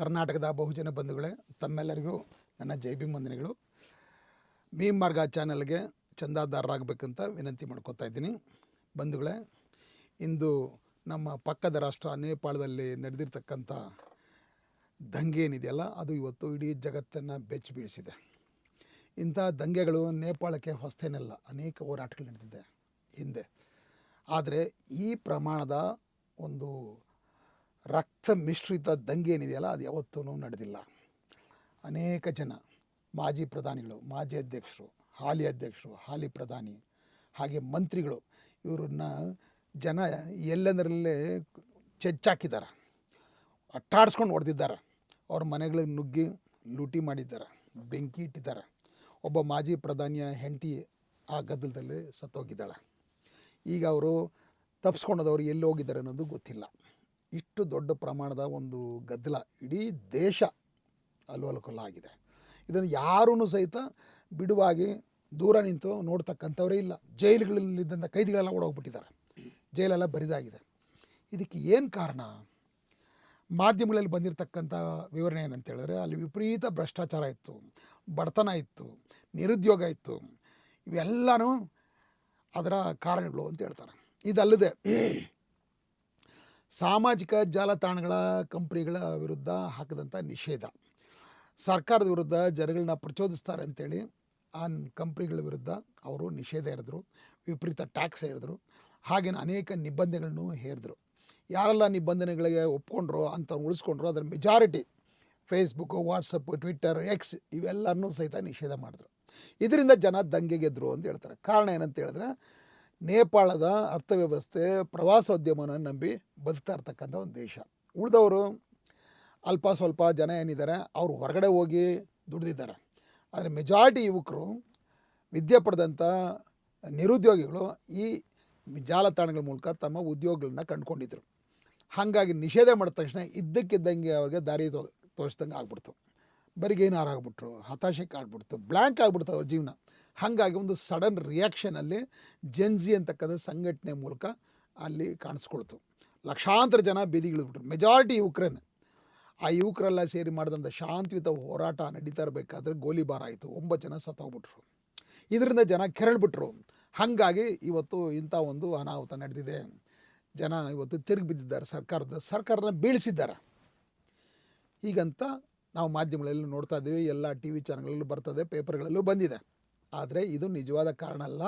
ಕರ್ನಾಟಕದ ಬಹುಜನ ಬಂಧುಗಳೇ, ತಮ್ಮೆಲ್ಲರಿಗೂ ನನ್ನ ಜೈ ಭೀಮ್ ವಂದನೆಗಳು. ಭೀಮ್ ಮಾರ್ಗ ಚಾನಲ್ಗೆ ಚಂದಾದಾರರಾಗಬೇಕಂತ ವಿನಂತಿ ಮಾಡ್ಕೋತಾ ಇದ್ದೀನಿ. ಬಂಧುಗಳೇ, ಇಂದು ನಮ್ಮ ಪಕ್ಕದ ರಾಷ್ಟ್ರ ನೇಪಾಳದಲ್ಲಿ ನಡೆದಿರ್ತಕ್ಕಂಥ ದಂಗೆ ಏನಿದೆಯಲ್ಲ, ಅದು ಇವತ್ತು ಇಡೀ ಜಗತ್ತನ್ನು ಬೆಚ್ಚಿ ಬೀಳಿಸಿದೆ. ಇಂಥ ದಂಗೆಗಳು ನೇಪಾಳಕ್ಕೆ ಹೊಸತೇನಲ್ಲ, ಅನೇಕ ಹೋರಾಟಗಳು ನಡೆದಿದೆ ಹಿಂದೆ. ಆದರೆ ಈ ಪ್ರಮಾಣದ ಒಂದು ರಕ್ತ ಮಿಶ್ರಿತ ದಂಗೆ ಏನಿದೆಯಲ್ಲ, ಅದು ಯಾವತ್ತೂ ನಡೆದಿಲ್ಲ. ಅನೇಕ ಜನ ಮಾಜಿ ಪ್ರಧಾನಿಗಳು, ಮಾಜಿ ಅಧ್ಯಕ್ಷರು, ಹಾಲಿ ಅಧ್ಯಕ್ಷರು, ಹಾಲಿ ಪ್ರಧಾನಿ, ಹಾಗೆ ಮಂತ್ರಿಗಳು, ಇವರನ್ನ ಜನ ಎಲ್ಲೆಂದರಲ್ಲೇ ಚೆಚ್ಚಾಕಿದ್ದಾರೆ, ಅಟ್ಟಾಡಿಸ್ಕೊಂಡು ಹೊಡೆದಿದ್ದಾರೆ. ಅವ್ರ ಮನೆಗಳಿಗೆ ನುಗ್ಗಿ ಲೂಟಿ ಮಾಡಿದ್ದಾರೆ, ಬೆಂಕಿ ಇಟ್ಟಿದ್ದಾರೆ. ಒಬ್ಬ ಮಾಜಿ ಪ್ರಧಾನಿಯ ಹೆಂಡತಿ ಆ ಗದ್ದಲದಲ್ಲಿ ಸತ್ತೋಗಿದ್ದಾಳೆ. ಈಗ ಅವರು ತಪ್ಪಿಸ್ಕೊಂಡದವರು ಎಲ್ಲಿ ಹೋಗಿದ್ದಾರೆ ಅನ್ನೋದು ಗೊತ್ತಿಲ್ಲ. ಇಷ್ಟು ದೊಡ್ಡ ಪ್ರಮಾಣದ ಒಂದು ಗದ್ದಲ ಇಡೀ ದೇಶ ಅಲ್ಲೋಲಕಲ್ಲ ಆಗಿದೆ. ಇದನ್ನು ಯಾರೂ ಸಹಿತ ಬಿಡುವಾಗಿ ದೂರ ನಿಂತು ನೋಡ್ತಕ್ಕಂಥವರೇ ಇಲ್ಲ. ಜೈಲುಗಳಲ್ಲಿದ್ದಂಥ ಕೈದಿಗಳೆಲ್ಲ ಓಡೋಗ್ಬಿಟ್ಟಿದ್ದಾರೆ, ಜೈಲೆಲ್ಲ ಬರಿದಾಗಿದೆ. ಇದಕ್ಕೆ ಏನು ಕಾರಣ? ಮಾಧ್ಯಮಗಳಲ್ಲಿ ಬಂದಿರತಕ್ಕಂಥ ವಿವರಣೆ ಏನಂತ ಹೇಳಿದ್ರೆ, ಅಲ್ಲಿ ವಿಪರೀತ ಭ್ರಷ್ಟಾಚಾರ ಇತ್ತು, ಬಡತನ ಇತ್ತು, ನಿರುದ್ಯೋಗ ಇತ್ತು. ಇವೆಲ್ಲನೂ ಅದರ ಕಾರಣಗಳು ಅಂತ ಹೇಳ್ತಾರೆ. ಇದಲ್ಲದೆ ಸಾಮಾಜಿಕ ಜಾಲತಾಣಗಳ ಕಂಪ್ನಿಗಳ ವಿರುದ್ಧ ಹಾಕಿದಂಥ ನಿಷೇಧ, ಸರ್ಕಾರದ ವಿರುದ್ಧ ಜನಗಳನ್ನ ಪ್ರಚೋದಿಸ್ತಾರೆ ಅಂಥೇಳಿ ಆ ಕಂಪ್ನಿಗಳ ವಿರುದ್ಧ ಅವರು ನಿಷೇಧ ಹೇರಿದ್ರು, ವಿಪರೀತ ಟ್ಯಾಕ್ಸ್ ಹೇರಿದ್ರು, ಹಾಗೆಯೇ ಅನೇಕ ನಿಬಂಧನೆಗಳನ್ನು ಹೇರಿದ್ರು. ಯಾರೆಲ್ಲ ನಿಬಂಧನೆಗಳಿಗೆ ಒಪ್ಕೊಂಡ್ರು ಅಂಥವ್ರು ಉಳಿಸ್ಕೊಂಡ್ರು, ಅದರ majority Facebook, WhatsApp, Twitter, X ಇವೆಲ್ಲನೂ ಸಹಿತ ನಿಷೇಧ ಮಾಡಿದ್ರು. ಇದರಿಂದ ಜನ ದಂಗೆಗೆದ್ರು ಅಂತ ಹೇಳ್ತಾರೆ. ಕಾರಣ ಏನಂತ ಹೇಳಿದ್ರೆ, ನೇಪಾಳದ ಅರ್ಥವ್ಯವಸ್ಥೆ ಪ್ರವಾಸೋದ್ಯಮವನ್ನು ನಂಬಿ ಬದುಕ್ತಾ ಇರ್ತಕ್ಕಂಥ ಒಂದು ದೇಶ. ಉಳಿದವರು ಅಲ್ಪ ಸ್ವಲ್ಪ ಜನ ಏನಿದ್ದಾರೆ, ಅವರು ಹೊರಗಡೆ ಹೋಗಿ ದುಡಿದಿದ್ದಾರೆ. ಆದರೆ ಮೆಜಾರಿಟಿ ಯುವಕರು, ವಿದ್ಯೆ ಪಡೆದಂಥ ನಿರುದ್ಯೋಗಿಗಳು ಈ ಜಾಲತಾಣಗಳ ಮೂಲಕ ತಮ್ಮ ಉದ್ಯೋಗಗಳನ್ನ ಕಂಡುಕೊಂಡಿದ್ರು. ಹಾಗಾಗಿ ನಿಷೇಧ ಮಾಡಿದ ತಕ್ಷಣ ಇದ್ದಕ್ಕಿದ್ದಂಗೆ ಅವ್ರಿಗೆ ದಾರಿ ತೋರಿಸ್ದಂಗೆ ಆಗ್ಬಿಡ್ತು. ಬರಿಗೇನಾರಾಗ್ಬಿಟ್ರು, ಹತಾಶಕ್ಕೆ ಆಗ್ಬಿಡ್ತು, ಬ್ಲ್ಯಾಂಕ್ ಆಗ್ಬಿಡ್ತು ಅವ್ರ ಜೀವನ. ಹಾಗಾಗಿ ಒಂದು ಸಡನ್ ರಿಯಾಕ್ಷನಲ್ಲಿ ಜೆನ್ಜಿ ಅಂತಕ್ಕಂಥ ಸಂಘಟನೆ ಮೂಲಕ ಅಲ್ಲಿ ಕಾಣಿಸ್ಕೊಳ್ತು. ಲಕ್ಷಾಂತರ ಜನ ಬೀದಿಗಿಳಿದ್ಬಿಟ್ರು, ಮೆಜಾರಿಟಿ ಯುವಕರೇನೆ. ಆ ಯುವಕರೆಲ್ಲ ಸೇರಿ ಮಾಡಿದಂಥ ಶಾಂತಿಯುತ ಹೋರಾಟ ನಡೀತಾ ಇರಬೇಕಾದ್ರೆ ಗೋಲಿಬಾರ್ ಆಯಿತು, 9 ಜನ ಸತ್ತೋಗ್ಬಿಟ್ರು. ಇದರಿಂದ ಜನ ಕೆರಳ್ಬಿಟ್ರು. ಹಾಗಾಗಿ ಇವತ್ತು ಇಂಥ ಒಂದು ಅನಾಹುತ ನಡೆದಿದೆ. ಜನ ಇವತ್ತು ತಿರುಗಿ ಬಿದ್ದಿದ್ದಾರೆ, ಸರ್ಕಾರನ ಬೀಳಿಸಿದ್ದಾರೆ. ಹೀಗಂತ ನಾವು ಮಾಧ್ಯಮಗಳಲ್ಲಿ ನೋಡ್ತಾ ಇದ್ದೀವಿ, ಎಲ್ಲ ಟಿ ವಿ ಚಾನಲ್ಗಳಲ್ಲೂ ಬರ್ತದೆ, ಪೇಪರ್ಗಳಲ್ಲೂ ಬಂದಿದೆ. ಆದರೆ ಇದು ನಿಜವಾದ ಕಾರಣ ಅಲ್ಲ,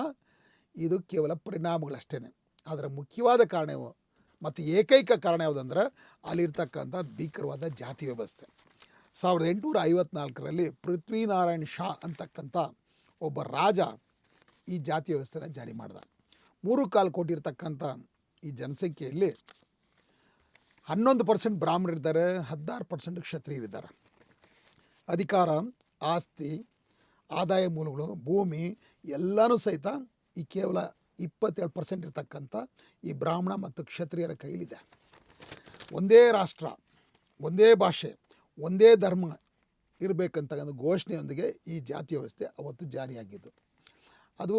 ಇದು ಕೇವಲ ಪರಿಣಾಮಗಳಷ್ಟೇ. ಅದರ ಮುಖ್ಯವಾದ ಕಾರಣ ಮತ್ತು ಏಕೈಕ ಕಾರಣ ಯಾವುದಂದ್ರೆ, ಅಲ್ಲಿರ್ತಕ್ಕಂಥ ಭೀಕರವಾದ ಜಾತಿ ವ್ಯವಸ್ಥೆ. 1854ರಲ್ಲಿ ಪೃಥ್ವಿನಾರಾಯಣ್ ಶಾ ಅಂತಕ್ಕಂಥ ಒಬ್ಬ ರಾಜ ಈ ಜಾತಿ ವ್ಯವಸ್ಥೆನ ಜಾರಿ ಮಾಡಿದ. 3.25 ಕೋಟಿ ಇರ್ತಕ್ಕಂಥ ಈ ಜನಸಂಖ್ಯೆಯಲ್ಲಿ 11% ಬ್ರಾಹ್ಮಣರಿದ್ದಾರೆ, 16% ಕ್ಷತ್ರಿಯರಿದ್ದಾರೆ. ಅಧಿಕಾರ, ಆಸ್ತಿ, ಆದಾಯ ಮೂಲಗಳು, ಭೂಮಿ ಎಲ್ಲನೂ ಸಹಿತ ಈ ಕೇವಲ 27% ಇರ್ತಕ್ಕಂಥ ಈ ಬ್ರಾಹ್ಮಣ ಮತ್ತು ಕ್ಷತ್ರಿಯರ ಕೈಲಿದೆ. ಒಂದೇ ರಾಷ್ಟ್ರ, ಒಂದೇ ಭಾಷೆ, ಒಂದೇ ಧರ್ಮ ಇರಬೇಕಂತಕ್ಕಂಥ ಘೋಷಣೆಯೊಂದಿಗೆ ಈ ಜಾತಿ ವ್ಯವಸ್ಥೆ ಅವತ್ತು ಜಾರಿಯಾಗಿದ್ದು. ಅದು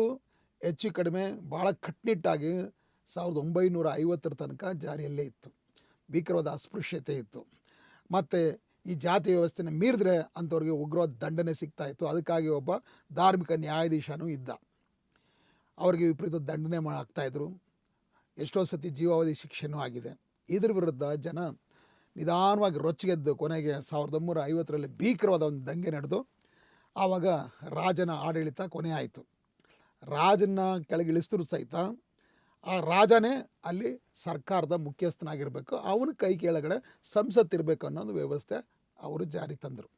ಹೆಚ್ಚು ಕಡಿಮೆ ಭಾಳ ಕಟ್ಟುನಿಟ್ಟಾಗಿ 1950 ತನಕ ಜಾರಿಯಲ್ಲೇ ಇತ್ತು. ಭೀಕರವಾದ ಅಸ್ಪೃಶ್ಯತೆ ಇತ್ತು. ಮತ್ತು ಈ ಜಾತಿ ವ್ಯವಸ್ಥೆನ ಮೀರಿದ್ರೆ ಅಂಥವ್ರಿಗೆ ಉಗ್ರವಾದ ದಂಡನೆ ಸಿಗ್ತಾಯಿತ್ತು. ಅದಕ್ಕಾಗಿ ಒಬ್ಬ ಧಾರ್ಮಿಕ ನ್ಯಾಯಾಧೀಶನೂ ಇದ್ದ, ಅವರಿಗೆ ವಿಪರೀತ ದಂಡನೆ ಆಗ್ತಾಯಿದ್ರು. ಎಷ್ಟೋ ಸತಿ ಜೀವಾವಧಿ ಶಿಕ್ಷೆನೂ ಆಗಿದೆ. ಇದ್ರ ವಿರುದ್ಧ ಜನ ನಿಧಾನವಾಗಿ ರೊಚ್ಚಿಗೆದ್ದು ಕೊನೆಗೆ 1950ರಲ್ಲಿ ಭೀಕರವಾದ ಒಂದು ದಂಗೆ ನಡೆದು ಆವಾಗ ರಾಜನ ಆಡಳಿತ ಕೊನೆ ಆಯಿತು. ರಾಜನ ಕೆಳಗಿಳಿಸಿದ್ರು ಸಹಿತ ಆ ರಾಜನೇ ಅಲ್ಲಿ ಸರ್ಕಾರದ ಮುಖ್ಯಸ್ಥನಾಗಿರಬೇಕು, ಅವನ ಕೈ ಕೆಳಗಡೆ ಸಂಸತ್ತಿರಬೇಕು ಅನ್ನೋದು ವ್ಯವಸ್ಥೆ ಅವರು ಜಾರಿ ತಂದರು.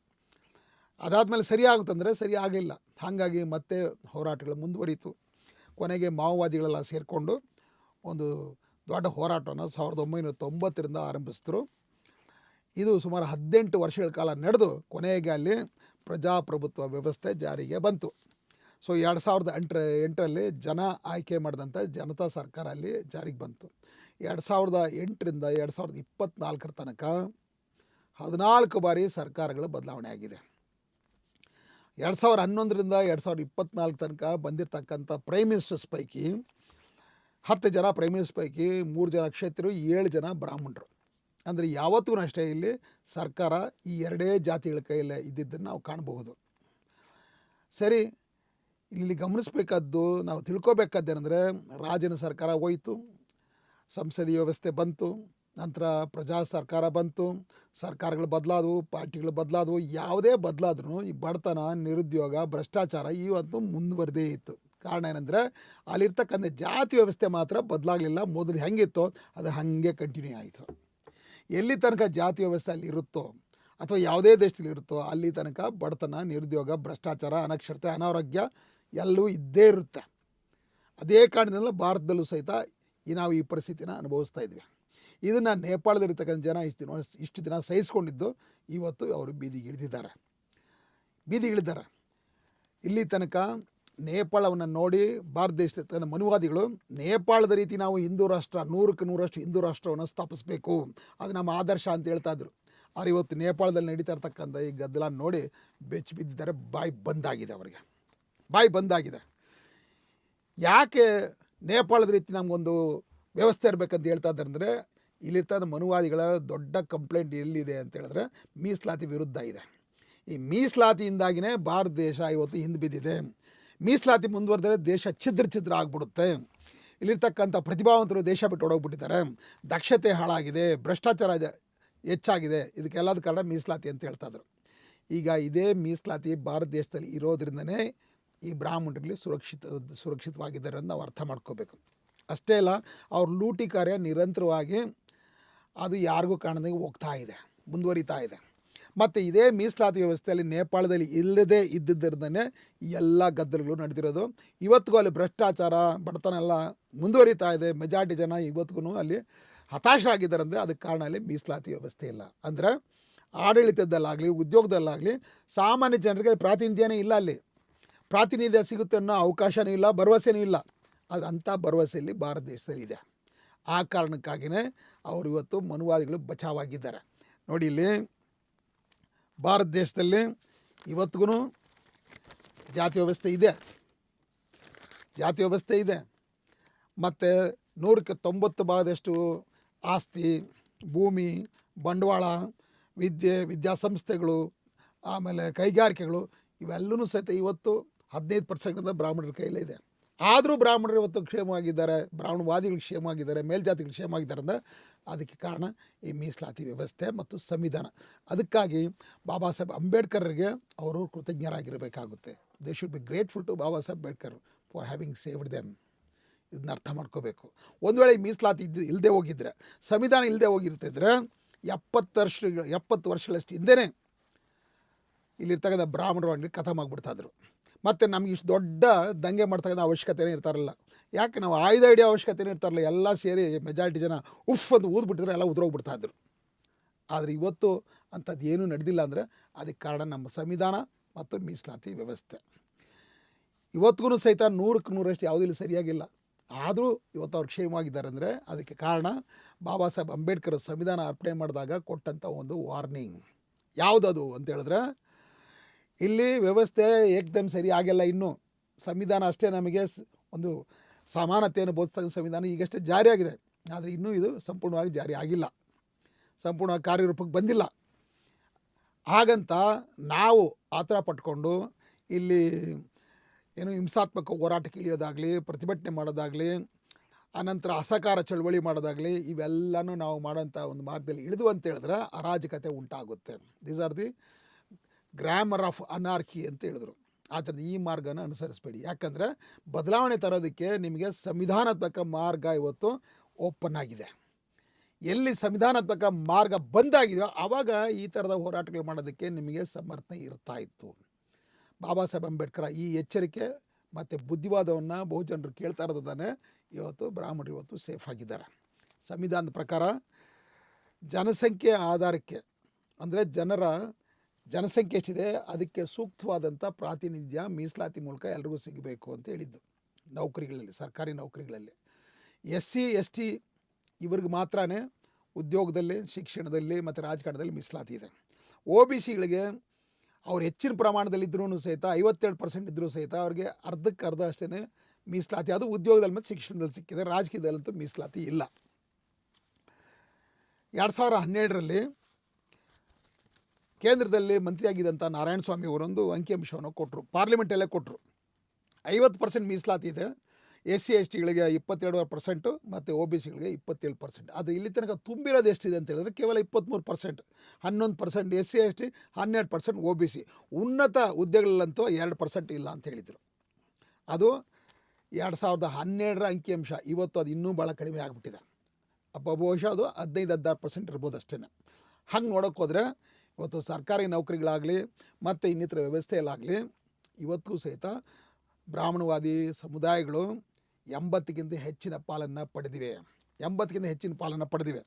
ಅದಾದಮೇಲೆ ಸರಿಯಾಗುತ್ತಂದರೆ ಸರಿ ಆಗಲಿಲ್ಲ. ಹಾಗಾಗಿ ಮತ್ತೆ ಹೋರಾಟಗಳು ಮುಂದುವರಿಯಿತು. ಕೊನೆಗೆ ಮಾವೋವಾದಿಗಳೆಲ್ಲ ಸೇರಿಕೊಂಡು ಒಂದು ದೊಡ್ಡ ಹೋರಾಟವನ್ನು 1990ರಿಂದ ಆರಂಭಿಸಿದ್ರು. ಇದು ಸುಮಾರು 18 ವರ್ಷಗಳ ಕಾಲ ನಡೆದು ಕೊನೆಗೆ ಅಲ್ಲಿ ಪ್ರಜಾಪ್ರಭುತ್ವ ವ್ಯವಸ್ಥೆ ಜಾರಿಗೆ ಬಂತು. ಸೊ 2008ರಲ್ಲಿ ಜನ ಆಯ್ಕೆ ಮಾಡಿದಂಥ ಜನತಾ ಸರ್ಕಾರ ಅಲ್ಲಿ ಜಾರಿಗೆ ಬಂತು. 2008ರಿಂದ 2024 ತನಕ 14 ಬಾರಿ ಸರ್ಕಾರಗಳ ಬದಲಾವಣೆ ಆಗಿದೆ. 2011ರಿಂದ 2024 ತನಕ ಬಂದಿರತಕ್ಕಂಥ ಪ್ರೈಮ್ ಮಿನಿಸ್ಟರ್ಸ್ ಪೈಕಿ 10 ಜನ ಪ್ರೈಮ್ ಮಿನಿಸ್ಟರ್ ಪೈಕಿ 3 ಜನ ಕ್ಷತ್ರಿಯರು, 7 ಜನ ಬ್ರಾಹ್ಮಣರು. ಅಂದರೆ ಯಾವತ್ತೂ ಅಷ್ಟೇ ಇಲ್ಲಿ ಸರ್ಕಾರ ಈ ಎರಡೇ ಜಾತಿಗಳ ಕೈಯಲ್ಲೇ ಇದ್ದಿದ್ದನ್ನು ನಾವು ಕಾಣಬಹುದು. ಸರಿ, ಇಲ್ಲಿ ಗಮನಿಸಬೇಕಾದ್ದು, ನಾವು ತಿಳ್ಕೊಬೇಕಾದ್ದೇನೆಂದರೆ, ರಾಜನ ಸರ್ಕಾರ ಹೋಯಿತು, ಸಂಸದೀಯ ವ್ಯವಸ್ಥೆ ಬಂತು, ನಂತರ ಪ್ರಜಾ ಸರ್ಕಾರ ಬಂತು, ಸರ್ಕಾರಗಳು ಬದಲಾದವು, ಪಾರ್ಟಿಗಳು ಬದಲಾದವು. ಯಾವುದೇ ಬದಲಾದ್ರೂ ಈ ಬಡತನ, ನಿರುದ್ಯೋಗ, ಭ್ರಷ್ಟಾಚಾರ ಇವತ್ತು ಮುಂದುವರೆದೇ ಇತ್ತು. ಕಾರಣ ಏನಂದರೆ, ಅಲ್ಲಿರ್ತಕ್ಕಂಥ ಜಾತಿ ವ್ಯವಸ್ಥೆ ಮಾತ್ರ ಬದಲಾಗಲಿಲ್ಲ. ಮೊದಲು ಹೆಂಗಿತ್ತೋ ಅದು ಹಾಗೆ ಕಂಟಿನ್ಯೂ ಆಯಿತು. ಎಲ್ಲಿ ತನಕ ಜಾತಿ ವ್ಯವಸ್ಥೆ ಅಲ್ಲಿ ಇರುತ್ತೋ ಅಥವಾ ಯಾವುದೇ ದೇಶದಲ್ಲಿ ಇರುತ್ತೋ ಅಲ್ಲಿ ತನಕ ಬಡತನ, ನಿರುದ್ಯೋಗ, ಭ್ರಷ್ಟಾಚಾರ, ಅನಕ್ಷರತೆ, ಅನಾರೋಗ್ಯ ಎಲ್ಲವೂ ಇದ್ದೇ ಇರುತ್ತೆ. ಅದೇ ಕಾರಣದಿಂದ ಭಾರತದಲ್ಲೂ ಸಹಿತ ನಾವು ಈ ಪರಿಸ್ಥಿತಿನ ಅನುಭವಿಸ್ತಾ ಇದ್ವಿ. ಇದನ್ನು ನೇಪಾಳದಲ್ಲಿರ್ತಕ್ಕಂಥ ಜನ ಇಷ್ಟು ದಿನ ಸಹಿಸ್ಕೊಂಡಿದ್ದು ಇವತ್ತು ಅವರು ಬೀದಿಗಿಳಿದಿದ್ದಾರೆ. ಇಲ್ಲಿ ತನಕ ನೇಪಾಳವನ್ನು ನೋಡಿ ಭಾರತ ದೇಶದ ಮನುವಾದಿಗಳು ನೇಪಾಳದ ರೀತಿ ನಾವು ಹಿಂದೂ ರಾಷ್ಟ್ರ 100ಕ್ಕೆ 100ರಷ್ಟು ಹಿಂದೂ ರಾಷ್ಟ್ರವನ್ನು ಸ್ಥಾಪಿಸಬೇಕು, ಅದು ನಮ್ಮ ಆದರ್ಶ ಅಂತ ಹೇಳ್ತಾ ಇದ್ರು. ಆದರೆ ಇವತ್ತು ನೇಪಾಳದಲ್ಲಿ ನಡೀತಾ ಇರ್ತಕ್ಕಂಥ ಈ ಗದ್ದಲ ನೋಡಿ ಬೆಚ್ಚಿ ಬಿದ್ದಿದ್ದಾರೆ. ಬಾಯಿ ಬಂದಾಗಿದೆ. ಯಾಕೆ ನೇಪಾಳದ ರೀತಿ ನಮಗೊಂದು ವ್ಯವಸ್ಥೆ ಇರಬೇಕಂತ ಹೇಳ್ತಾ ಇದ್ದಾರೆ ಅಂದರೆ, ಇಲ್ಲಿರ್ತಕ್ಕಂಥ ಮನುವಾದಿಗಳ ದೊಡ್ಡ ಕಂಪ್ಲೇಂಟ್ ಎಲ್ಲಿದೆ ಅಂತ ಹೇಳಿದ್ರೆ ಮೀಸಲಾತಿ ವಿರುದ್ಧ ಇದೆ. ಈ ಮೀಸಲಾತಿಯಿಂದಾಗಿಯೇ ಭಾರತ ದೇಶ ಇವತ್ತು ಹಿಂದೆ ಬಿದ್ದಿದೆ. ಮೀಸಲಾತಿ ಮುಂದುವರೆದರೆ ದೇಶ ಛಿದ್ರ ಆಗಿಬಿಡುತ್ತೆ. ಇಲ್ಲಿರ್ತಕ್ಕಂಥ ಪ್ರತಿಭಾವಂತರು ದೇಶ ಬಿಟ್ಟು ಹೊಡೋಗ್ಬಿಟ್ಟಿದ್ದಾರೆ. ದಕ್ಷತೆ ಹಾಳಾಗಿದೆ, ಭ್ರಷ್ಟಾಚಾರ ಹೆಚ್ಚಾಗಿದೆ. ಇದಕ್ಕೆಲ್ಲದ ಕಾರಣ ಮೀಸಲಾತಿ ಅಂತ ಹೇಳ್ತಾಯಿದ್ರು. ಈಗ ಇದೇ ಮೀಸಲಾತಿ ಭಾರತ ದೇಶದಲ್ಲಿ ಇರೋದ್ರಿಂದನೇ ಈ ಬ್ರಾಹ್ಮಣರಲ್ಲಿ ಸುರಕ್ಷಿತವಾಗಿದ್ದಾರೆ ಅಂತ ನಾವು ಅರ್ಥ ಮಾಡ್ಕೋಬೇಕು. ಅಷ್ಟೇ ಅಲ್ಲ, ಅವ್ರ ಲೂಟಿ ಕಾರ್ಯ ನಿರಂತರವಾಗಿ ಅದು ಯಾರಿಗೂ ಕಾಣದಂಗೆ ಮುಂದುವರಿತಾ ಇದೆ. ಮತ್ತು ಇದೇ ಮೀಸಲಾತಿ ವ್ಯವಸ್ಥೆಯಲ್ಲಿ ನೇಪಾಳದಲ್ಲಿ ಇಲ್ಲದೇ ಇದ್ದಿದ್ದರಿಂದನೇ ಎಲ್ಲ ಗದ್ದಲಗಳು ನಡೆದಿರೋದು. ಇವತ್ತಿಗೂ ಅಲ್ಲಿ ಭ್ರಷ್ಟಾಚಾರ, ಬಡತನ ಎಲ್ಲ ಮುಂದುವರಿತಾ ಇದೆ. ಮೆಜಾರಿಟಿ ಜನ ಇವತ್ತಿಗೂ ಅಲ್ಲಿ ಹತಾಶರಾಗಿದ್ದಾರೆ. ಅಂದರೆ ಅದಕ್ಕೆ ಕಾರಣ ಅಲ್ಲಿ ಮೀಸಲಾತಿ ವ್ಯವಸ್ಥೆ ಇಲ್ಲ. ಅಂದರೆ ಆಡಳಿತದಲ್ಲಾಗಲಿ ಉದ್ಯೋಗದಲ್ಲಾಗಲಿ ಸಾಮಾನ್ಯ ಜನರಿಗೆ ಪ್ರಾತಿನಿಧ್ಯನೇ ಇಲ್ಲ. ಅಲ್ಲಿ ಪ್ರಾತಿನಿಧ್ಯ ಸಿಗುತ್ತೆ ಅನ್ನೋ ಅವಕಾಶವೂ ಇಲ್ಲ, ಭರವಸೆಯೂ ಇಲ್ಲ. ಅದು ಅಂಥ ಭರವಸೆಯಲ್ಲಿ ಭಾರತ ದೇಶದಲ್ಲಿ ಇದೆ. ಆ ಕಾರಣಕ್ಕಾಗಿಯೇ ಅವರು ಇವತ್ತು ಮನುವಾದಿಗಳು ಬಚಾವಾಗಿದ್ದಾರೆ. ನೋಡಿ, ಇಲ್ಲಿ ಭಾರತ ದೇಶದಲ್ಲಿ ಇವತ್ತಿಗೂ ಜಾತಿ ವ್ಯವಸ್ಥೆ ಇದೆ. ಮತ್ತು 100ಕ್ಕೆ 90 ಭಾಗದಷ್ಟು ಆಸ್ತಿ, ಭೂಮಿ, ಬಂಡವಾಳ, ವಿದ್ಯಾಸಂಸ್ಥೆಗಳು, ಆಮೇಲೆ ಕೈಗಾರಿಕೆಗಳು ಇವೆಲ್ಲವೂ ಸಹಿತ ಇವತ್ತು 15% ಬ್ರಾಹ್ಮಣರ ಕೈಯಲ್ಲೇ ಇದೆ. ಆದರೂ ಬ್ರಾಹ್ಮಣರು ಇವತ್ತು ಕ್ಷೇಮವಾಗಿದ್ದಾರೆ, ಬ್ರಾಹ್ಮಣವಾದಿಗಳು ಕ್ಷೇಮವಾಗಿದ್ದಾರೆ, ಮೇಲ್ಜಾತಿಗಳು ಕ್ಷೇಮವಾಗಿದ್ದಾರೆ ಅಂದರೆ ಅದಕ್ಕೆ ಕಾರಣ ಈ ಮೀಸಲಾತಿ ವ್ಯವಸ್ಥೆ ಮತ್ತು ಸಂವಿಧಾನ. ಅದಕ್ಕಾಗಿ ಬಾಬಾ ಸಾಹೇಬ್ ಅಂಬೇಡ್ಕರ್ಗೆ ಅವರು ಕೃತಜ್ಞರಾಗಿರಬೇಕಾಗುತ್ತೆ. They should be grateful to Baba Saheb Ambedkar for having saved them. ಇದನ್ನ ಅರ್ಥ ಮಾಡ್ಕೋಬೇಕು. ಒಂದು ವೇಳೆ ಮೀಸಲಾತಿ ಇಲ್ಲದೆ ಹೋಗಿದ್ರೆ, ಸಂವಿಧಾನ ಇಲ್ಲದೆ ಹೋಗಿರ್ತಿದ್ರೆ 70 ವರ್ಷಗಳಷ್ಟು ಹಿಂದೆಯೇ ಇಲ್ಲಿರ್ತಕ್ಕಂಥ ಬ್ರಾಹ್ಮಣರು ಆಗಲಿ ಖತಮ್ ಆಗಿಬಿಡ್ತಾಯಿದ್ರು. ಮತ್ತು ನಮ್ಗೆ ಇಷ್ಟು ದೊಡ್ಡ ದಂಗೆ ಮಾಡ್ತಕ್ಕಂಥ ಅವಶ್ಯಕತೆಯೇ ಇರ್ತಾರಲ್ಲ. ಯಾಕೆ ನಾವು ಆಯುಧ ಹಿಡಿಯೋ ಅವಶ್ಯಕತೆಯೇ ಇರ್ತಾರಲ್ಲ. ಎಲ್ಲ ಸೇರಿ ಮೆಜಾರಿಟಿ ಜನ ಅಂತ ಊದ್ಬಿಟ್ಟಿದ್ರೆ ಎಲ್ಲ ಉದುರೋಗ್ಬಿಡ್ತಾಯಿದ್ರು. ಆದರೆ ಇವತ್ತು ಅಂಥದ್ದು ಏನೂ ನಡೆದಿಲ್ಲ. ಅಂದರೆ ಅದಕ್ಕೆ ಕಾರಣ ನಮ್ಮ ಸಂವಿಧಾನ ಮತ್ತು ಮೀಸಲಾತಿ ವ್ಯವಸ್ಥೆ. ಇವತ್ತಿಗೂ ಸಹಿತ 100ಕ್ಕೆ 100ರಷ್ಟು ಯಾವುದೂ ಇಲ್ಲಿ ಸರಿಯಾಗಿಲ್ಲ. ಆದರೂ ಇವತ್ತು ಅವ್ರು ಕ್ಷೇಮವಾಗಿದ್ದಾರೆ ಅಂದರೆ ಅದಕ್ಕೆ ಕಾರಣ ಬಾಬಾ ಸಾಹೇಬ್ ಅಂಬೇಡ್ಕರ್ ಸಂವಿಧಾನ ಅರ್ಪಣೆ ಮಾಡಿದಾಗ ಕೊಟ್ಟಂಥ ಒಂದು ವಾರ್ನಿಂಗ್. ಯಾವುದದು ಅಂತ ಹೇಳಿದ್ರೆ, ಇಲ್ಲಿ ವ್ಯವಸ್ಥೆ ಏಕದಮ್ ಸರಿ ಆಗಿಲ್ಲ. ಇನ್ನೂ ಸಂವಿಧಾನ ಅಷ್ಟೇ ನಮಗೆ ಒಂದು ಸಮಾನತೆಯನ್ನು ಬೋಧಿಸ್ತಕ್ಕಂಥ ಸಂವಿಧಾನ ಈಗಷ್ಟೇ ಜಾರಿಯಾಗಿದೆ. ಆದರೆ ಇನ್ನೂ ಇದು ಸಂಪೂರ್ಣವಾಗಿ ಜಾರಿ ಆಗಿಲ್ಲ, ಸಂಪೂರ್ಣವಾಗಿ ಕಾರ್ಯರೂಪಕ್ಕೆ ಬಂದಿಲ್ಲ. ಹಾಗಂತ ನಾವು ಆತರ ಪಟ್ಕೊಂಡು ಇಲ್ಲಿ ಏನು ಹಿಂಸಾತ್ಮಕ ಹೋರಾಟಕ್ಕೆ ಇಳಿಯೋದಾಗಲಿ, ಪ್ರತಿಭಟನೆ ಮಾಡೋದಾಗಲಿ, ಆನಂತರ ಅಸಹಕಾರ ಚಳವಳಿ ಮಾಡೋದಾಗಲಿ, ಇವೆಲ್ಲನೂ ನಾವು ಮಾಡೋಂಥ ಒಂದು ಮಾರ್ಗದಲ್ಲಿ ಇಳಿದು ಅಂತ ಹೇಳಿದ್ರೆ ಅರಾಜಕತೆ ಉಂಟಾಗುತ್ತೆ. These are the grammar of anarchy ಅಂತ ಹೇಳಿದ್ರು. ಆದ್ದರಿಂದ ಈ ಮಾರ್ಗನ ಅನುಸರಿಸಬೇಡಿ. ಯಾಕಂದರೆ ಬದಲಾವಣೆ ತರೋದಕ್ಕೆ ನಿಮಗೆ ಸಂವಿಧಾನಾತ್ಮಕ ಮಾರ್ಗ ಇವತ್ತು ಓಪನ್ ಆಗಿದೆ. ಎಲ್ಲಿ ಸಂವಿಧಾನಾತ್ಮಕ ಮಾರ್ಗ ಬಂದಾಗಿದೆಯೋ ಆವಾಗ ಈ ಥರದ ಹೋರಾಟಗಳು ಮಾಡೋದಕ್ಕೆ ನಿಮಗೆ ಸಮರ್ಥನೆ ಇರ್ತಾ ಇತ್ತು. ಬಾಬಾ ಸಾಹೇಬ್ ಅಂಬೇಡ್ಕರ್ ಈ ಎಚ್ಚರಿಕೆ ಮತ್ತು ಬುದ್ಧಿವಾದವನ್ನು ಬಹುಜನರು ಕೇಳ್ತಾ ಇರೋದಾನೆ ಇವತ್ತು ಬ್ರಾಹ್ಮಣರು ಇವತ್ತು ಸೇಫ್ ಆಗಿದ್ದಾರೆ. ಸಂವಿಧಾನದ ಪ್ರಕಾರ ಜನಸಂಖ್ಯೆ ಆಧಾರಕ್ಕೆ, ಅಂದರೆ ಜನಸಂಖ್ಯೆ ಎಷ್ಟಿದೆ ಅದಕ್ಕೆ ಸೂಕ್ತವಾದಂಥ ಪ್ರಾತಿನಿಧ್ಯ ಮೀಸಲಾತಿ ಮೂಲಕ ಎಲ್ರಿಗೂ ಸಿಗಬೇಕು ಅಂತ ಹೇಳಿದ್ದು. ನೌಕರಿಗಳಲ್ಲಿ, ಸರ್ಕಾರಿ ನೌಕರಿಗಳಲ್ಲಿ SC ST ಇವ್ರಿಗೆ ಮಾತ್ರ ಉದ್ಯೋಗದಲ್ಲಿ, ಶಿಕ್ಷಣದಲ್ಲಿ ಮತ್ತು ರಾಜಕಾರಣದಲ್ಲಿ ಮೀಸಲಾತಿ ಇದೆ. OBCಗಳಿಗೆ ಅವ್ರು ಹೆಚ್ಚಿನ ಪ್ರಮಾಣದಲ್ಲಿದ್ದರೂ ಸಹಿತ 57% ಇದ್ದರೂ ಸಹಿತ ಅವ್ರಿಗೆ ಅರ್ಧಕ್ಕೆ ಅರ್ಧ ಅಷ್ಟೇ ಮೀಸಲಾತಿ. ಅದು ಉದ್ಯೋಗದಲ್ಲಿ ಮತ್ತು ಶಿಕ್ಷಣದಲ್ಲಿ ಸಿಕ್ಕಿದೆ. ರಾಜಕೀಯದಲ್ಲಂತೂ ಮೀಸಲಾತಿ ಇಲ್ಲ. 2012ರಲ್ಲಿ ಕೇಂದ್ರದಲ್ಲಿ ಮಂತ್ರಿಯಾಗಿದ್ದಂಥ ನಾರಾಯಣಸ್ವಾಮಿ ಅವರೊಂದು ಅಂಕಿಅಂಶವನ್ನು ಕೊಟ್ಟರು, ಪಾರ್ಲಿಮೆಂಟಲ್ಲೇ ಕೊಟ್ಟರು. 50% ಮೀಸಲಾತಿ ಇದೆ, SC STಗಳಿಗೆ 22% ಮತ್ತು OBCಗಳಿಗೆ 27%. ಆದರೆ ಇಲ್ಲಿ ತನಕ ತುಂಬಿರೋದು ಎಷ್ಟಿದೆ ಅಂತ ಹೇಳಿದ್ರೆ ಕೇವಲ 23%, 11% SC ST, 12% OBC. ಉನ್ನತ ಹುದ್ದೆಗಳಲ್ಲಂತೂ 2% ಇಲ್ಲ ಅಂತ ಹೇಳಿದರು. ಅದು 2012ರ ಅಂಕಿಅಂಶ. ಇವತ್ತು ಅದು ಇನ್ನೂ ಭಾಳ ಕಡಿಮೆ ಆಗಿಬಿಟ್ಟಿದೆ. ಬಹುಶಃ ಅದು 15-16% ಇರ್ಬೋದು ಅಷ್ಟೇ. ಹಂಗೆ ನೋಡೋಕೆ ಹೋದರೆ ಇವತ್ತು ಸರ್ಕಾರಿ ನೌಕರಿಗಳಾಗಲಿ ಮತ್ತು ಇನ್ನಿತರ ವ್ಯವಸ್ಥೆಯಲ್ಲಾಗಲಿ ಇವತ್ತು ಸಹಿತ ಬ್ರಾಹ್ಮಣವಾದಿ ಸಮುದಾಯಗಳು 80ಕ್ಕಿಂತ ಹೆಚ್ಚಿನ ಪಾಲನ್ನು ಪಡೆದಿವೆ. 80ಕ್ಕಿಂತ ಹೆಚ್ಚಿನ ಪಾಲನ್ನು ಪಡೆದಿವೆ.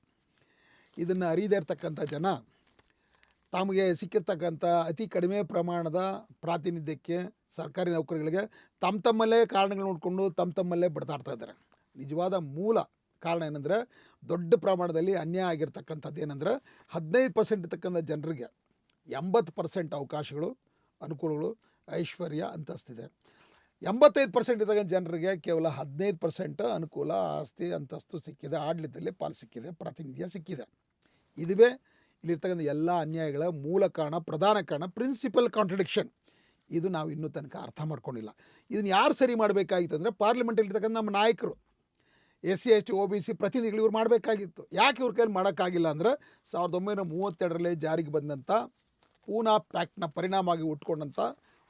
ಇದನ್ನು ಅರಿಯದೇ ಇರತಕ್ಕಂಥ ಜನ ತಮಗೆ ಸಿಕ್ಕಿರ್ತಕ್ಕಂಥ ಅತಿ ಕಡಿಮೆ ಪ್ರಮಾಣದ ಪ್ರಾತಿನಿಧ್ಯಕ್ಕೆ ಸರ್ಕಾರಿ ನೌಕರಿಗಳಿಗೆ ತಮ್ಮಲ್ಲೇ ಕಾರಣಗಳು ನೋಡಿಕೊಂಡು ತಮ್ಮಲ್ಲೇ ಬಡ್ದಾಡ್ತಾ ಇದ್ದಾರೆ. ನಿಜವಾದ ಮೂಲ ಕಾರಣ ಏನಂದರೆ ದೊಡ್ಡ ಪ್ರಮಾಣದಲ್ಲಿ ಅನ್ಯಾಯ ಆಗಿರ್ತಕ್ಕಂಥದ್ದು ಏನಂದರೆ 15% ಇರ್ತಕ್ಕಂಥ ಜನರಿಗೆ 80% ಅವಕಾಶಗಳು, ಅನುಕೂಲಗಳು, ಐಶ್ವರ್ಯ, ಅಂತಸ್ತಿದೆ. 85% ಇರ್ತಕ್ಕಂಥ ಜನರಿಗೆ ಕೇವಲ 15% ಅನುಕೂಲ, ಆಸ್ತಿ, ಅಂತಸ್ತು ಸಿಕ್ಕಿದೆ, ಆಡಳಿತದಲ್ಲಿ ಪಾಲು ಸಿಕ್ಕಿದೆ, ಪ್ರಾತಿನಿಧ್ಯ ಸಿಕ್ಕಿದೆ. ಇದುವೇ ಇಲ್ಲಿರ್ತಕ್ಕಂಥ ಎಲ್ಲ ಅನ್ಯಾಯಗಳ ಮೂಲ ಕಾರಣ, ಪ್ರಧಾನ ಕಾರಣ, ಪ್ರಿನ್ಸಿಪಲ್ ಕಾಂಟ್ರಡಿಕ್ಷನ್. ಇದು ನಾವು ಇನ್ನೂ ತನಕ ಅರ್ಥ ಮಾಡ್ಕೊಂಡಿಲ್ಲ. ಇದನ್ನು ಯಾರು ಸರಿ ಮಾಡಬೇಕಾಗಿತ್ತು ಅಂದರೆ ಪಾರ್ಲಿಮೆಂಟಲ್ಲಿರ್ತಕ್ಕಂಥ ನಮ್ಮ ನಾಯಕರು, SC ST OBC ಪ್ರತಿನಿಧಿಗಳು ಇವ್ರು ಮಾಡಬೇಕಾಗಿತ್ತು. ಯಾಕೆ ಇವ್ರ ಕೈಲಿ ಮಾಡೋಕ್ಕಾಗಿಲ್ಲ ಅಂದರೆ 1932ರಲ್ಲಿ ಜಾರಿಗೆ ಬಂದಂಥ ಪೂನಾ ಪ್ಯಾಕ್ಟ್ನ ಪರಿಣಾಮವಾಗಿ ಉಟ್ಕೊಂಡಂಥ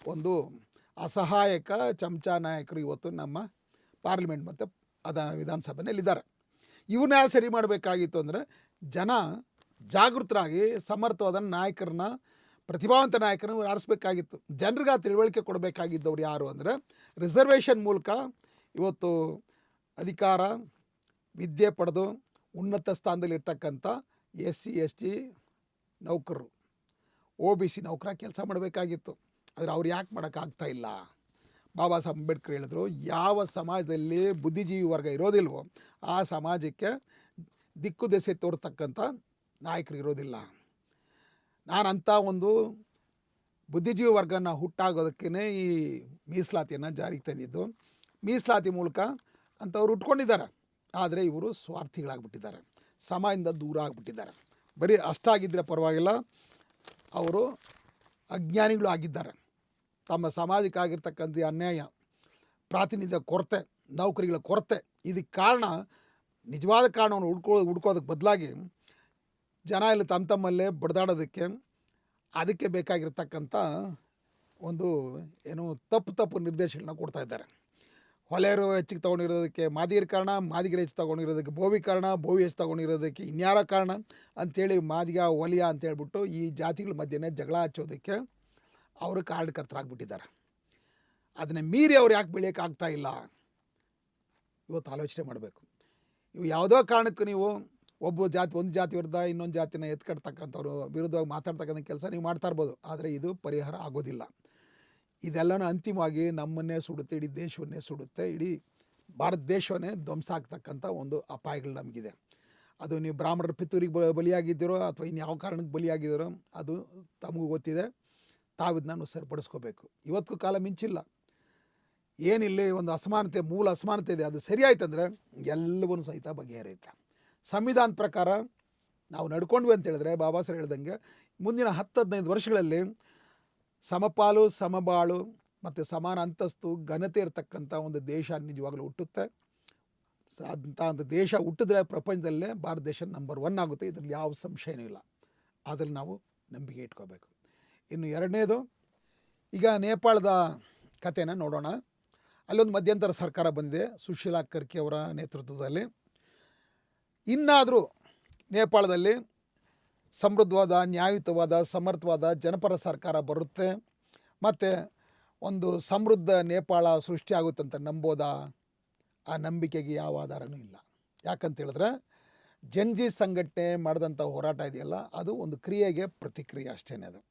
ಒಂದು ಅಸಹಾಯಕ ಚಮಚ ನಾಯಕರು ಇವತ್ತು ನಮ್ಮ ಪಾರ್ಲಿಮೆಂಟ್ ಮತ್ತು ವಿಧಾನಸಭೆಯಲ್ಲಿದ್ದಾರೆ. ಇವ್ರನ್ನ ಯಾರು ಸರಿ ಮಾಡಬೇಕಾಗಿತ್ತು ಅಂದರೆ ಜನ ಜಾಗೃತರಾಗಿ ಸಮರ್ಥವಾದ ನಾಯಕರನ್ನ, ಪ್ರತಿಭಾವಂತ ನಾಯಕರನ್ನ ಆರಿಸ್ಬೇಕಾಗಿತ್ತು. ಜನರಿಗೆ ಆ ತಿಳುವಳಿಕೆ ಕೊಡಬೇಕಾಗಿದ್ದವ್ರು ಯಾರು ಅಂದರೆ ರಿಸರ್ವೇಷನ್ ಮೂಲಕ ಇವತ್ತು ಅಧಿಕಾರ, ವಿದ್ಯೆ ಪಡೆದು ಉನ್ನತ ಸ್ಥಾನದಲ್ಲಿರ್ತಕ್ಕಂಥ SC ST ನೌಕರರು, OBC ನೌಕರ ಕೆಲಸ ಮಾಡಬೇಕಾಗಿತ್ತು. ಆದರೆ ಅವ್ರು ಯಾಕೆ ಮಾಡೋಕ್ಕಾಗ್ತಾ ಇಲ್ಲ? ಬಾಬಾ ಸಾಹೇಬ್ ಅಂಬೇಡ್ಕರ್ ಹೇಳಿದ್ರು, ಯಾವ ಸಮಾಜದಲ್ಲಿ ಬುದ್ಧಿಜೀವಿ ವರ್ಗ ಇರೋದಿಲ್ವೋ ಆ ಸಮಾಜಕ್ಕೆ ದಿಕ್ಕು ದೆಸೆ ತೋರ್ತಕ್ಕಂಥ ನಾಯಕರು ಇರೋದಿಲ್ಲ. ನಾನು ಅಂಥ ಒಂದು ಬುದ್ಧಿಜೀವಿ ವರ್ಗನ ಹುಟ್ಟಾಗೋದಕ್ಕೇ ಈ ಮೀಸಲಾತಿಯನ್ನು ಜಾರಿಗೆ ತಂದಿದ್ದು. ಮೀಸಲಾತಿ ಮೂಲಕ ಅಂಥವ್ರು ಉಟ್ಕೊಂಡಿದ್ದಾರೆ. ಆದರೆ ಇವರು ಸ್ವಾರ್ಥಿಗಳಾಗ್ಬಿಟ್ಟಿದ್ದಾರೆ, ಸಮಾಜದಿಂದ ದೂರ ಆಗಿಬಿಟ್ಟಿದ್ದಾರೆ. ಬರೀ ಅಷ್ಟಾಗಿದ್ದರೆ ಪರವಾಗಿಲ್ಲ, ಅವರು ಅಜ್ಞಾನಿಗಳು ಆಗಿದ್ದಾರೆ. ತಮ್ಮ ಸಮಾಜಕ್ಕಾಗಿರ್ತಕ್ಕಂಥ ಅನ್ಯಾಯ, ಪ್ರಾತಿನಿಧ್ಯ ಕೊರತೆ, ನೌಕರಿಗಳ ಕೊರತೆ, ಇದಕ್ಕೆ ಕಾರಣ, ನಿಜವಾದ ಕಾರಣವನ್ನು ಹುಡ್ಕೋದಕ್ಕೆ ಬದಲಾಗಿ ಜನ ಇಲ್ಲಿ ತಮ್ಮಲ್ಲೇ ಬಡ್ದಾಡೋದಕ್ಕೆ, ಅದಕ್ಕೆ ಬೇಕಾಗಿರ್ತಕ್ಕಂಥ ಒಂದು ಏನು ತಪ್ಪು ನಿರ್ದೇಶನಗಳನ್ನ ಕೊಡ್ತಾ ಇದ್ದಾರೆ. ಹೊಲೆಯರು ಹೆಚ್ಚಿಗೆ ತೊಗೊಂಡಿರೋದಕ್ಕೆ ಮಾದಿಗರ ಕಾರಣ, ಮಾದಿಗರು ಹೆಚ್ಚು ತೊಗೊಂಡಿರೋದಕ್ಕೆ ಬೋವಿ ಕಾರಣ, ಬೋವಿ ಹೆಚ್ಚು ತೊಗೊಂಡಿರೋದಕ್ಕೆ ಇನ್ಯಾರ ಕಾರಣ ಅಂಥೇಳಿ ಮಾದಿಗ, ಒಲಿಯ ಅಂತೇಳ್ಬಿಟ್ಟು ಈ ಜಾತಿಗಳ ಮಧ್ಯೆ ಜಗಳ ಹಚ್ಚೋದಕ್ಕೆ ಅವರು ಕಾರಣಕರ್ತರಾಗ್ಬಿಟ್ಟಿದ್ದಾರೆ. ಅದನ್ನ ಮೀರಿ ಅವ್ರು ಯಾಕೆ ಬೆಳೆಯೋಕ್ಕಾಗ್ತಾ ಇಲ್ಲ? ಇವತ್ತು ಆಲೋಚನೆ ಮಾಡಬೇಕು. ಇವು ಯಾವುದೋ ಕಾರಣಕ್ಕೆ ನೀವು ಒಂದು ಜಾತಿ ವಿರುದ್ಧ ಇನ್ನೊಂದು ಜಾತಿನ ಎತ್ಕಡ್ತಕ್ಕಂಥವ್ರು ವಿರುದ್ಧವಾಗಿ ಮಾತಾಡ್ತಕ್ಕಂಥ ಕೆಲಸ ನೀವು ಮಾಡ್ತಾ ಇರ್ಬೋದು. ಆದರೆ ಇದು ಪರಿಹಾರ ಆಗೋದಿಲ್ಲ. ಇದೆಲ್ಲನೂ ಅಂತಿಮವಾಗಿ ನಮ್ಮನ್ನೇ ಸುಡುತ್ತೆ, ಇಡೀ ದೇಶವನ್ನೇ ಸುಡುತ್ತೆ, ಇಡೀ ಭಾರತ ದೇಶವನ್ನೇ ಧ್ವಂಸ ಆಗ್ತಕ್ಕಂಥ ಒಂದು ಅಪಾಯಗಳು ನಮಗಿದೆ. ಅದು ನೀವು ಬ್ರಾಹ್ಮಣರ ಪಿತೂರಿಗೆ ಬಲಿಯಾಗಿದ್ದೀರೋ ಅಥವಾ ಇನ್ಯಾವ ಕಾರಣಕ್ಕೆ ಬಲಿಯಾಗಿದ್ದೀರೋ ಅದು ತಮಗೂ ಗೊತ್ತಿದೆ. ತಾವು ಇದನ್ನು ಸರಿಪಡಿಸ್ಕೋಬೇಕು. ಇವತ್ತು ಕಾಲ ಮಿಂಚಿಲ್ಲ. ಏನಿಲ್ಲಿ ಒಂದು ಅಸಮಾನತೆ, ಮೂಲ ಅಸಮಾನತೆ ಇದೆ, ಅದು ಸರಿಯಾಯ್ತಂದರೆ ಎಲ್ಲವನ್ನೂ ಸಹಿತ ಬಗೆಹರಿಯುತ್ತೆ. ಸಂವಿಧಾನದ ಪ್ರಕಾರ ನಾವು ನಡ್ಕೊಂಡ್ವಿ ಅಂತ ಹೇಳಿದ್ರೆ ಬಾಬಾ ಸಾಹೇಬ್ ಹೇಳ್ದಂಗೆ ಮುಂದಿನ 10-15 ವರ್ಷಗಳಲ್ಲಿ ಸಮಪಾಲು, ಸಮಬಾಳು ಮತ್ತು ಸಮಾನ ಅಂತಸ್ತು, ಘನತೆ ಇರತಕ್ಕಂಥ ಒಂದು ದೇಶ ನಿಜವಾಗಲೂ ಹುಟ್ಟುತ್ತೆ. ಅಂಥ ಒಂದು ದೇಶ ಹುಟ್ಟಿದ್ರೆ ಪ್ರಪಂಚದಲ್ಲೇ ಭಾರತ ದೇಶ ನಂಬರ್ 1 ಆಗುತ್ತೆ. ಇದರಲ್ಲಿ ಯಾವ ಸಂಶಯನೂ ಇಲ್ಲ. ಅದ್ರಲ್ಲಿ ನಾವು ನಂಬಿಕೆ ಇಟ್ಕೋಬೇಕು. ಇನ್ನು ಎರಡನೇದು, ಈಗ ನೇಪಾಳದ ಕಥೆನ ನೋಡೋಣ. ಅಲ್ಲೊಂದು ಮಧ್ಯಂತರ ಸರ್ಕಾರ ಬಂದಿದೆ ಸುಶೀಲಾ ಕರ್ಕಿ ಅವರ ನೇತೃತ್ವದಲ್ಲಿ. ಇನ್ನಾದರೂ ನೇಪಾಳದಲ್ಲಿ ಸಮೃದ್ಧವಾದ, ನ್ಯಾಯಯುತವಾದ, ಸಮರ್ಥವಾದ ಜನಪರ ಸರ್ಕಾರ ಬರುತ್ತೆ ಮತ್ತು ಒಂದು ಸಮೃದ್ಧ ನೇಪಾಳ ಸೃಷ್ಟಿಯಾಗುತ್ತೆ ಅಂತ ನಂಬೋದಾ? ಆ ನಂಬಿಕೆಗೆ ಯಾವ ಆಧಾರನೂ ಇಲ್ಲ. ಯಾಕಂತ ಹೇಳಿದ್ರೆ ಜಂಜಿ ಸಂಘಟನೆ ಮಾಡಿದಂಥ ಹೋರಾಟ ಇದೆಯಲ್ಲ, ಅದು ಒಂದು ಕ್ರಿಯೆಗೆ ಪ್ರತಿಕ್ರಿಯೆ ಅಷ್ಟೇ. ಅದು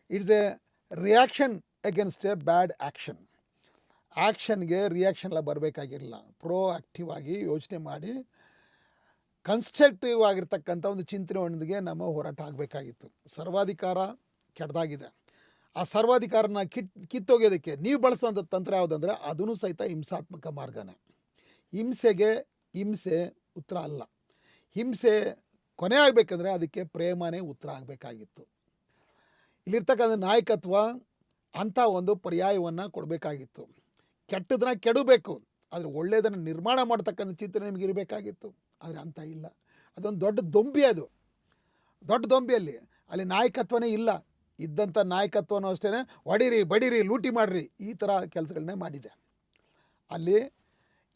it's a reaction against a bad action. ಆ್ಯಕ್ಷನ್ಗೆ ರಿಯಾಕ್ಷನ್ ಎಲ್ಲ ಬರಬೇಕಾಗಿರಲಿಲ್ಲ. ಪ್ರೋಆಕ್ಟಿವ್ ಆಗಿ ಯೋಚನೆ ಮಾಡಿ ಕನ್ಸ್ಟ್ರಕ್ಟಿವ್ ಆಗಿರ್ತಕ್ಕಂಥ ಒಂದು ಚಿಂತನೆಯೊಂದಿಗೆ ನಮ್ಮ ಹೋರಾಟ ಆಗಬೇಕಾಗಿತ್ತು. ಸರ್ವಾಧಿಕಾರ ಕೆಟ್ಟದಾಗಿದೆ. ಆ ಸರ್ವಾಧಿಕಾರನ ಕಿತ್ತೊಗೆಯೋದಕ್ಕೆ ನೀವು ಬಳಸಿದಂಥ ತಂತ್ರ ಯಾವುದಂದರೆ ಅದೂ ಸಹಿತ ಹಿಂಸಾತ್ಮಕ ಮಾರ್ಗನೇ. ಹಿಂಸೆಗೆ ಹಿಂಸೆ ಉತ್ತರ ಅಲ್ಲ. ಹಿಂಸೆ ಕೊನೆ ಆಗಬೇಕಂದ್ರೆ ಅದಕ್ಕೆ ಪ್ರೇಮನೇ ಉತ್ತರ ಆಗಬೇಕಾಗಿತ್ತು. ಇಲ್ಲಿರ್ತಕ್ಕಂಥ ನಾಯಕತ್ವ ಅಂಥ ಒಂದು ಪರ್ಯಾಯವನ್ನು ಕೊಡಬೇಕಾಗಿತ್ತು. ಕೆಟ್ಟದನ್ನ ಕೆಡಬೇಕು, ಆದರೆ ಒಳ್ಳೆಯದನ್ನು ನಿರ್ಮಾಣ ಮಾಡ್ತಕ್ಕಂಥ ಚಿಂತನೆ ನಿಮಗೆ ಇರಬೇಕಾಗಿತ್ತು. ಆದರೆ ಅಂಥ ಇಲ್ಲ. ಅದೊಂದು ದೊಡ್ಡ ದೊಂಬಿ, ಅದು ದೊಡ್ಡ ದೊಂಬಿಯಲ್ಲಿ ಅಲ್ಲಿ ನಾಯಕತ್ವನೇ ಇಲ್ಲ. ಇದ್ದಂಥ ನಾಯಕತ್ವನೂ ಅಷ್ಟೇ ಹೊಡೀರಿ ಬಡೀರಿ ಲೂಟಿ ಮಾಡಿರಿ ಈ ಥರ ಕೆಲಸಗಳನ್ನೇ ಮಾಡಿದೆ. ಅಲ್ಲಿ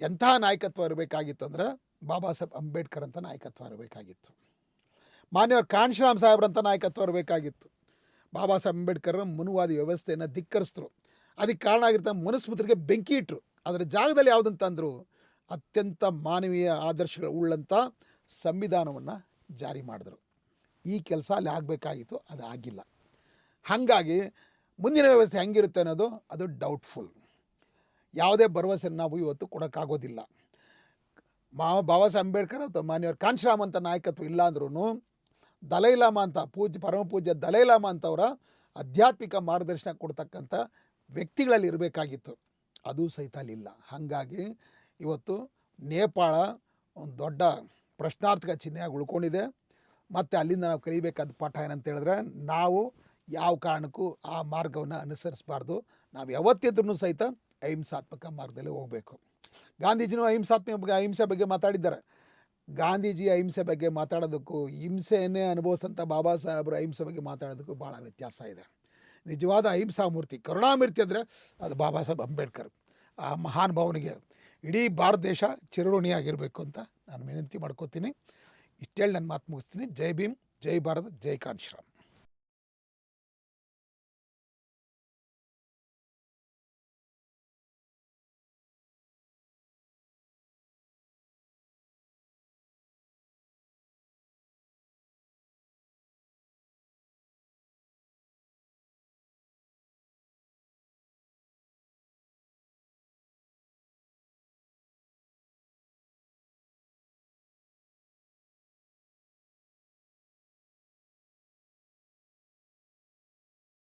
ಎಂಥ ನಾಯಕತ್ವ ಇರಬೇಕಾಗಿತ್ತು ಅಂದರೆ ಬಾಬಾ ಸಾಹೇಬ್ ಅಂಬೇಡ್ಕರ್ ಅಂತ ನಾಯಕತ್ವ ಇರಬೇಕಾಗಿತ್ತು. ಮಾನ್ಯವ್ರು ಕಾಂಶಿರಾಮ್ ಸಾಹೇಬ್ರಂಥ ನಾಯಕತ್ವ ಇರಬೇಕಾಗಿತ್ತು. ಬಾಬಾ ಸಾಹೇಬ್ ಅಂಬೇಡ್ಕರ್ ಮನುವಾದಿ ವ್ಯವಸ್ಥೆಯನ್ನು ಧಿಕ್ಕರಿಸಿದ್ರು. ಅದಕ್ಕೆ ಕಾರಣ ಆಗಿರ್ತ ಮನುಸ್ಮೃತಿಗೆ ಬೆಂಕಿ ಇಟ್ಟರು. ಅದರ ಜಾಗದಲ್ಲಿ ಯಾವುದಂತಂದರು, ಅತ್ಯಂತ ಮಾನವೀಯ ಆದರ್ಶಗಳು ಉಳ್ಳಂಥ ಸಂವಿಧಾನವನ್ನು ಜಾರಿ ಮಾಡಿದ್ರು. ಈ ಕೆಲಸ ಅಲ್ಲಿ ಆಗಬೇಕಾಗಿತ್ತು, ಅದು ಆಗಿಲ್ಲ. ಹಾಗಾಗಿ ಮುಂದಿನ ವ್ಯವಸ್ಥೆ ಹೆಂಗಿರುತ್ತೆ ಅನ್ನೋದು ಅದು ಡೌಟ್ಫುಲ್. ಯಾವುದೇ ಭರವಸೆಯನ್ನು ನಾವು ಇವತ್ತು ಕೊಡೋಕ್ಕಾಗೋದಿಲ್ಲ. ಬಾಬಾ ಸಾಹೇಬ್ ಅಂಬೇಡ್ಕರ್ ಅಥವಾ ಮಾನ್ಯವ್ರ ಕಾಂಶಿರಾಮ್ ಅಂತ ನಾಯಕತ್ವ ಇಲ್ಲ ಅಂದ್ರೂ ದಲೈಲಾಮಾ ಅಂತ ಪರಮ ಪೂಜ್ಯ ದಲೈಲಾಮಾ ಅಂತವರ ಆಧ್ಯಾತ್ಮಿಕ ಮಾರ್ಗದರ್ಶನ ಕೊಡ್ತಕ್ಕಂಥ ವ್ಯಕ್ತಿಗಳಲ್ಲಿ ಇರಬೇಕಾಗಿತ್ತು. ಅದು ಸಹಿತ ಅಲ್ಲಿಲ್ಲ. ಹಾಗಾಗಿ ಇವತ್ತು ನೇಪಾಳ ಒಂದು ದೊಡ್ಡ ಪ್ರಶ್ನಾರ್ಥಕ ಚಿಹ್ನೆಯಾಗಿ ಉಳ್ಕೊಂಡಿದೆ. ಮತ್ತು ಅಲ್ಲಿಂದ ನಾವು ಕಲಿಬೇಕಾದ ಪಾಠ ಏನಂತ ಹೇಳಿದ್ರೆ, ನಾವು ಯಾವ ಕಾರಣಕ್ಕೂ ಆ ಮಾರ್ಗವನ್ನು ಅನುಸರಿಸಬಾರ್ದು. ನಾವು ಯಾವತ್ತಿದ್ರೂ ಸಹಿತ ಅಹಿಂಸಾತ್ಮಕ ಮಾರ್ಗದಲ್ಲಿ ಹೋಗಬೇಕು. ಗಾಂಧೀಜಿನೂ ಅಹಿಂಸೆ ಬಗ್ಗೆ ಮಾತಾಡಿದ್ದಾರೆ. ಗಾಂಧೀಜಿ ಅಹಿಂಸೆ ಬಗ್ಗೆ ಮಾತಾಡೋದಕ್ಕೂ ಹಿಂಸೆಯನ್ನೇ ಅನುಭವಿಸಂಥ ಬಾಬಾ ಸಾಹೇಬರು ಅಹಿಂಸೆ ಬಗ್ಗೆ ಮಾತಾಡೋದಕ್ಕೂ ಭಾಳ ವ್ಯತ್ಯಾಸ ಇದೆ. ನಿಜವಾದ ಅಹಿಂಸಾ ಮೂರ್ತಿ, ಕರುಣಾಮೂರ್ತಿ ಅಂದರೆ ಅದು ಬಾಬಾ ಸಾಹೇಬ್ ಅಂಬೇಡ್ಕರ್. ಆ ಮಹಾನ್ ಭಾವನಿಗೆ ಇಡೀ ಭಾರತ ದೇಶ ಚಿರಋಣಿಯಾಗಿರಬೇಕು ಅಂತ ನಾನು ವಿನಂತಿ ಮಾಡ್ಕೋತೀನಿ. ಇಷ್ಟೇಳಿ ನನ್ನ ಮಾತು ಮುಗಿಸ್ತೀನಿ. ಜೈ ಭೀಮ್, ಜೈ ಭಾರತ್, ಜೈ ಕಾಂಶಿರಾಮ್.